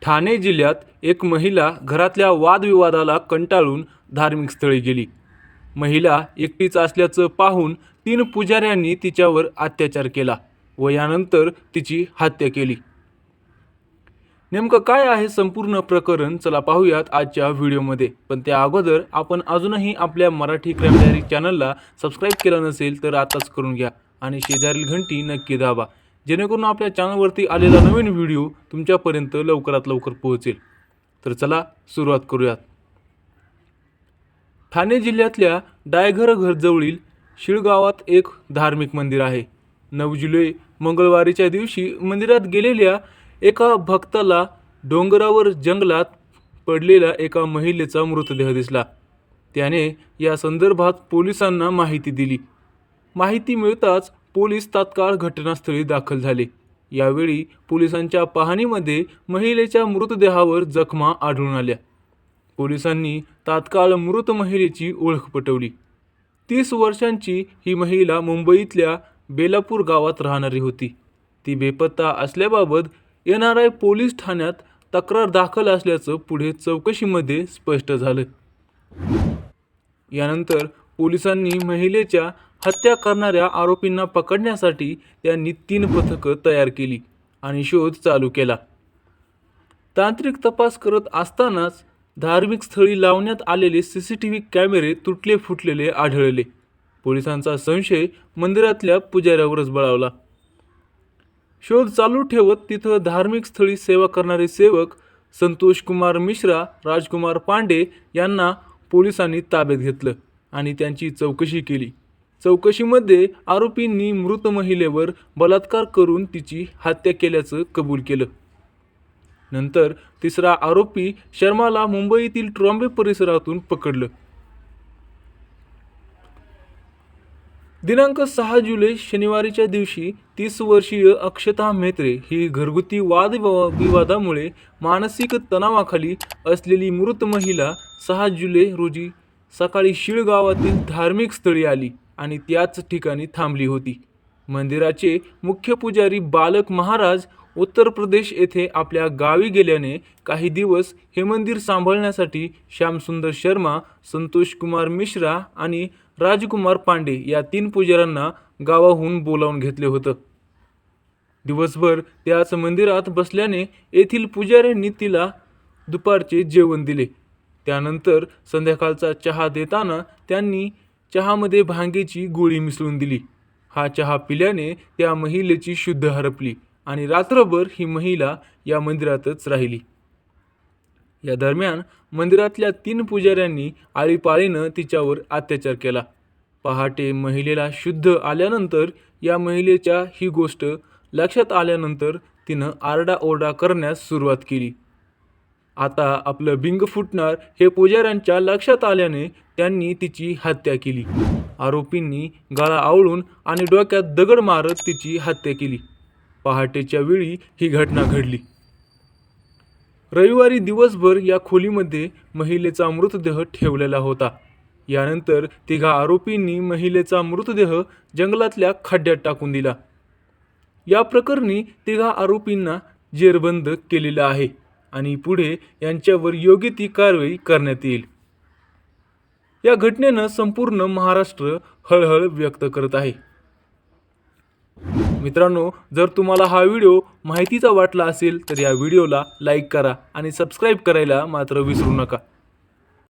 ठाणे जिल्ह्यात एक महिला घरातल्या वादविवादाला कंटाळून धार्मिक स्थळी गेली. महिला एकटीच असल्याचं पाहून 3 पुजाऱ्यांनी तिच्यावर अत्याचार केला व यानंतर तिची हत्या केली. नेमकं काय आहे संपूर्ण प्रकरण, चला पाहूयात आजच्या व्हिडिओमध्ये. पण त्या अगोदर आपण अजूनही आपल्या मराठी क्राईम डायरी चॅनलला सबस्क्राईब केलं नसेल तर आताच करून घ्या आणि शेजारील घंटी नक्की दाबा, जेणेकरून आपल्या चॅनलवरती आलेला नवीन व्हिडिओ तुमच्यापर्यंत लवकरात लवकर पोहोचेल. तर चला सुरुवात करूयात. ठाणे जिल्ह्यातल्या डायघर घरजवळील शिळगावात एक धार्मिक मंदिर आहे. 9 जुलै मंगळवारीच्या दिवशी मंदिरात गेलेल्या एका भक्ताला डोंगरावर जंगलात पडलेल्या एका महिलेचा मृतदेह दिसला. त्याने या संदर्भात पोलिसांना माहिती दिली. माहिती मिळताच पोलीस तात्काळ घटनास्थळी दाखल झाले. यावेळी पोलिसांच्या पाहणीमध्ये महिलेच्या मृतदेहावर जखमा आढळून आल्या. पोलिसांनी तात्काळ मृत महिलेची ओळख पटवली. 30 वर्षांची ही महिला मुंबईतल्या बेलापूर गावात राहणारी होती. ती बेपत्ता असल्याबाबत NRI पोलीस ठाण्यात तक्रार दाखल असल्याचं पुढे चौकशीमध्ये स्पष्ट झालं. यानंतर पोलिसांनी महिलेच्या हत्या करणाऱ्या आरोपींना पकडण्यासाठी त्यांनी 3 पथकं तयार केली आणि शोध चालू केला. तांत्रिक तपास करत असतानाच धार्मिक स्थळी लावण्यात आलेले CCTV कॅमेरे तुटले फुटलेले आढळले. पोलिसांचा संशय मंदिरातल्या पुजाऱ्यावरच बळावला. शोध चालू ठेवत तिथं धार्मिक स्थळी सेवा करणारे सेवक संतोष कुमार मिश्रा, राजकुमार पांडे यांना पोलिसांनी ताब्यात घेतलं आणि त्यांची चौकशी केली. चौकशीमध्ये आरोपींनी मृत महिलेवर बलात्कार करून तिची हत्या केल्याचं कबूल केलं. नंतर तिसरा आरोपी शर्माला मुंबईतील ट्रॉम्बे परिसरातून पकडलं. दिनांक 6 जुलै शनिवारीच्या दिवशी 30 वर्षीय अक्षता म्हेत्रे ही घरगुती वादविवादामुळे मानसिक तणावाखाली असलेली मृत महिला 6 जुलै रोजी सकाळी शिळगावातील धार्मिक स्थळी आली आणि त्याच ठिकाणी थांबली होती. मंदिराचे मुख्य पुजारी बालक महाराज उत्तर प्रदेश येथे आपल्या गावी गेल्याने काही दिवस हे मंदिर सांभाळण्यासाठी श्यामसुंदर शर्मा, संतोष कुमार मिश्रा आणि राजकुमार पांडे या 3 पुजाऱ्यांना गावाहून बोलावून घेतले होतं. दिवसभर त्याच मंदिरात बसल्याने येथील पुजाऱ्यांनी तिला दुपारचे जेवण दिले. त्यानंतर संध्याकाळचा चहा देताना त्यांनी चहामध्ये भांगेची गोळी मिसळून दिली. हा चहा पिल्याने त्या महिलेची शुद्ध हरपली आणि रात्रभर ही महिला या मंदिरातच राहिली. या दरम्यान मंदिरातल्या 3 पुजाऱ्यांनी आळीपाळीनं तिच्यावर अत्याचार केला. पहाटे महिलेला शुद्ध आल्यानंतर या महिलेच्या ही गोष्ट लक्षात आल्यानंतर तिनं आरडाओरडा करण्यास सुरुवात केली. आता आपलं बिंग फुटणार हे पुजाऱ्यांच्या लक्षात आल्याने त्यांनी तिची हत्या केली. आरोपींनी गळा आवळून आणि डोक्यात दगड मारत तिची हत्या केली. पहाटेच्या वेळी ही घटना घडली. रविवारी दिवसभर या खोलीमध्ये महिलेचा मृतदेह ठेवलेला होता. यानंतर 3 आरोपींनी महिलेचा मृतदेह जंगलातल्या खड्ड्यात टाकून दिला. या प्रकरणी 3 आरोपींना जेरबंद केलेलं आहे आणि पुढे यांच्यावर योग्य ती कारवाई करण्यात येईल. या घटनेनं संपूर्ण महाराष्ट्र हळहळ व्यक्त करत आहे. मित्रांनो, जर तुम्हाला हा व्हिडिओ माहितीचा वाटला असेल तर या व्हिडिओला लाईक करा आणि सबस्क्राईब करायला मात्र विसरू नका.